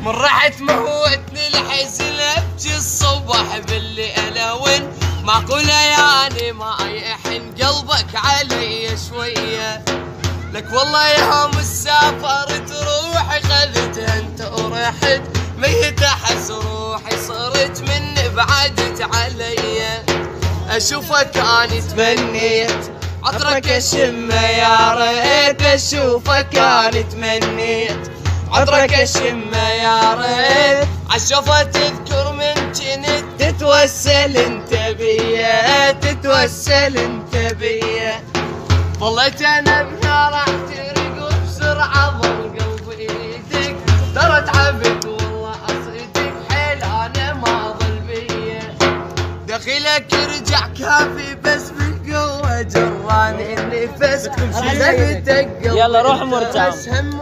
من رحت موتني الحزن ابكي الصبح باللي الون معقولة يعني ما يحن قلبك علي شوية لك والله يوم السافرت روحي خذتها انت ورحت ميت احس روحي صرت مني بعدت علي اشوفك اني تمنيت عطرك اشمه يا ريت اشوفك اني تمنيت عطرك اشمه يا ريت عالشوفه تذكر من جنت تتوسل انت بيا تتوسل انت بيا ظليت انا بنار احترق وبسرعه ظل قلبي ايدك ترى تعبت والله اصيدك حيل انا ما ظل بيا دخيلك رجع كافي بس بالقوه جراني النفس حسبتك يلا روح مرتاح. بس هم